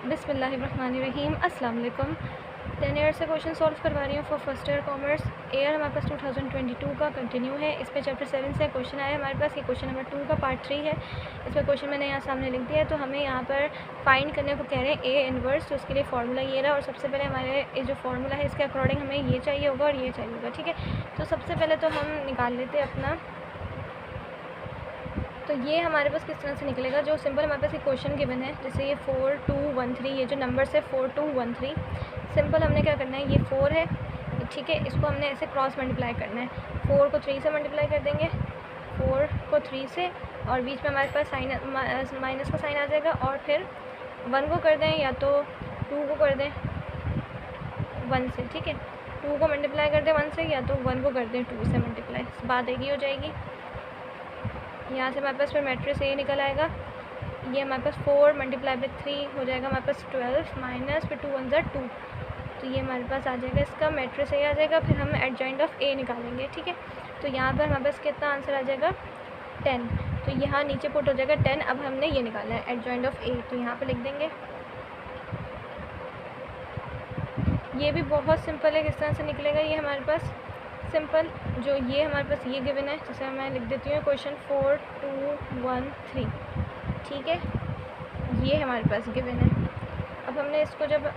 बिस्मिल्लाहिर्रहमानिर्रहीम। अस्सलाम वालेकुम। 10 ईयर से क्वेश्चन सॉल्व करवा रही हूँ for first year commerce. Year हमारे पास 2022 का कंटिन्यू है। इस पे चैप्टर 7 से क्वेश्चन आया हमारे पास। ये क्वेश्चन नंबर 2 का पार्ट 3 है। इस पर क्वेश्चन मैंने यहाँ सामने लिख दिया है। तो हमें यहाँ पर फाइंड करने को कह रहे हैं ए इनवर्स। तो उसके लिए फार्मूला ये रहा, और सबसे पहले हमारे ये जो फार्मूला है इसके अकॉर्डिंग हमें ये चाहिए होगा और ये चाहिए होगा, ठीक है। तो सबसे पहले तो हम निकाल लेते हैं अपना। तो ये हमारे पास किस तरह से निकलेगा, जो सिंपल हमारे पास एक क्वेश्चन गिवन है, जैसे ये 4213, ये जो नंबर्स है 4213, सिंपल हमने क्या करना है, ये 4 है, ठीक है, इसको हमने ऐसे क्रॉस मल्टीप्लाई करना है। 4 को 3 से मल्टीप्लाई कर देंगे, 4 को 3 से, और बीच में हमारे पास साइन माइनस का साइन आ जाएगा, और फिर 1 को कर दें या तो 2 को कर दें 1 से, ठीक है। 2 को मल्टीप्लाई कर दें 1 से, या तो 1 को कर दें 2 से मल्टीप्लाई, बात एक ही हो जाएगी। यहाँ से हमारे पास फिर मैट्रिक्स ए निकल आएगा। ये हमारे पास 4 मल्टीप्लाई बाई 3 हो जाएगा हमारे पास 12 माइनस फिर 2 1 2, तो ये हमारे पास आ जाएगा, इसका मैट्रिक्स ए आ जाएगा। फिर हम एडजॉइंट ऑफ ए निकालेंगे, ठीक है। तो यहाँ पर हमारे पास कितना आंसर आ जाएगा 10, तो यहाँ नीचे पुट हो जाएगा 10। अब हमने ये निकालना है एडजॉइंट ऑफ ए, तो यहाँ पर लिख देंगे। ये भी बहुत सिंपल है, किस तरह से निकलेगा ये हमारे पास सिंपल, जो ये हमारे पास ये गिवन है, जैसे मैं लिख देती हूँ क्वेश्चन 4213, ठीक है, ये हमारे पास गिवन है। अब हमने इसको जब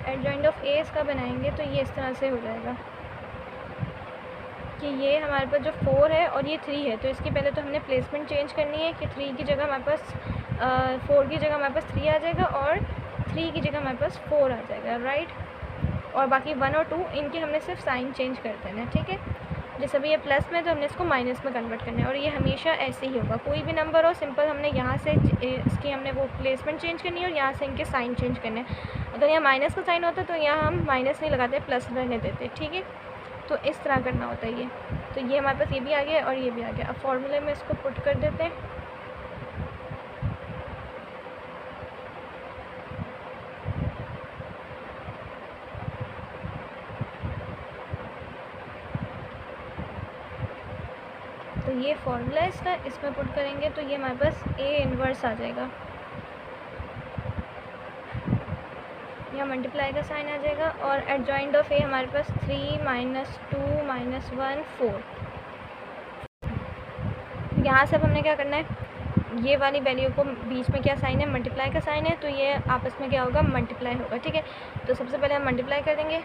एडजॉइंट ऑफ ए इसका बनाएंगे तो ये इस तरह से हो जाएगा कि ये हमारे पास जो 4 है और ये 3 है, तो इसकी पहले तो हमने प्लेसमेंट चेंज करनी है कि 3 की जगह हमारे पास 4 की जगह हमारे पास 3 आ जाएगा, और 3 की जगह हमारे पास 4 आ जाएगा, राइट। और बाकी 1 और 2 इनके हमने सिर्फ साइन चेंज कर देना है, ठीक है। जैसे अभी ये प्लस में, तो हमने इसको माइनस में कन्वर्ट करना है, और ये हमेशा ऐसे ही होगा, कोई भी नंबर हो, सिंपल हमने यहाँ से इसकी हमने वो प्लेसमेंट चेंज करनी है, और यहाँ से इनके साइन चेंज करने हैं। अगर यहाँ माइनस का साइन होता तो यहाँ हम माइनस नहीं लगाते, प्लस रहने देते, ठीक है। तो इस तरह करना होता है ये। तो ये हमारे पास ये भी आ गया और ये भी आ गया। अब फॉर्मूले में इसको पुट कर देते हैं। तो ये फॉर्मूला है इसका, इसमें पुट करेंगे तो ये हमारे पास ए इनवर्स आ जाएगा। यहाँ मल्टीप्लाई का साइन आ जाएगा, और एडजॉइंट ऑफ ए हमारे पास 3 माइनस 2 माइनस 1 4। यहाँ से अब हमने क्या करना है, ये वाली वैल्यू को बीच में क्या साइन है, मल्टीप्लाई का साइन है, तो ये आपस में क्या होगा, मल्टीप्लाई होगा, ठीक है। तो सबसे पहले हम मल्टीप्लाई कर देंगे।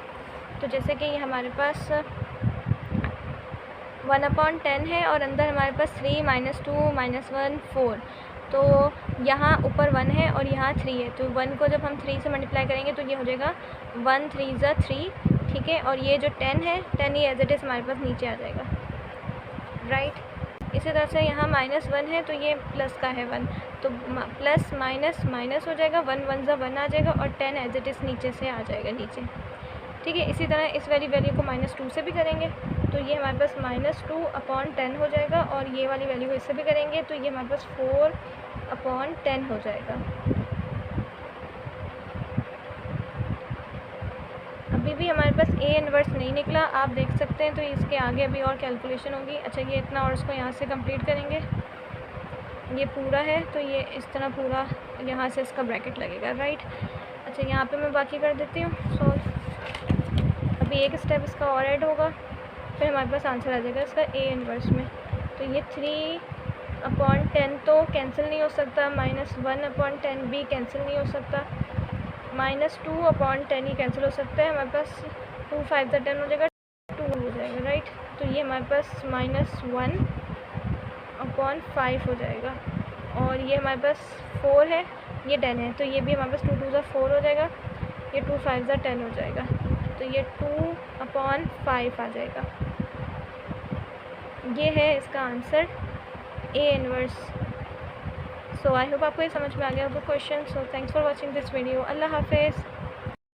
तो जैसे कि ये हमारे पास 1/10 है, और अंदर हमारे पास 3 माइनस 2 माइनस 1 4, तो यहाँ ऊपर 1 है और यहाँ 3 है, तो 1 को जब हम 3 से मल्टीप्लाई करेंगे तो ये हो जाएगा 1 3 ज़ा 3, ठीक है। और ये जो 10 है, 10 ये एज इट इज़ हमारे पास नीचे आ जाएगा, राइट। इसी तरह से यहाँ -1 है, तो ये प्लस का है 1, तो प्लस माइनस माइनस हो जाएगा, 1 1 ज़ा 1 आ जाएगा, और 10 एज इट इज़ नीचे से आ जाएगा नीचे, ठीक है। इसी तरह इस वाली वैल्यू को -2 से भी करेंगे, तो ये हमारे पास -2/10 हो जाएगा, और ये वाली वैल्यू को इससे भी करेंगे तो ये हमारे पास 4/10 हो जाएगा। अभी भी हमारे पास ए इनवर्स नहीं निकला, आप देख सकते हैं, तो इसके आगे अभी और कैलकुलेशन होगी। अच्छा, ये इतना और इसको यहाँ से कंप्लीट करेंगे, ये पूरा है तो ये इस तरह पूरा यहाँ से इसका ब्रैकेट लगेगा, राइट। अच्छा, यहाँ पे मैं बाकी कर देती हूँ सॉल्व। अभी एक स्टेप इसका और ऐड होगा, फिर हमारे पास आंसर आ जाएगा इसका ए इनवर्स में। तो ये 3/10 तो कैंसिल नहीं हो सकता, -1/10 भी कैंसिल नहीं हो सकता, -2/10 ही कैंसिल हो सकता है। हमारे पास 2 5 10 हो जाएगा, 2 हो जाएगा, राइट। तो ये हमारे पास -1/5 हो जाएगा, और ये हमारे पास 4 है, ये 10 है, तो ये भी हमारे पास 2 2 ज़ा 4 हो जाएगा, ये 2 5 ज़ा 10 हो जाएगा, तो ये 2/5 आ जाएगा। ये है इसका answer A inverse. So I hope आपको ये समझ में आ गया होगा question. So thanks for watching this video. अल्लाह हाफिज़।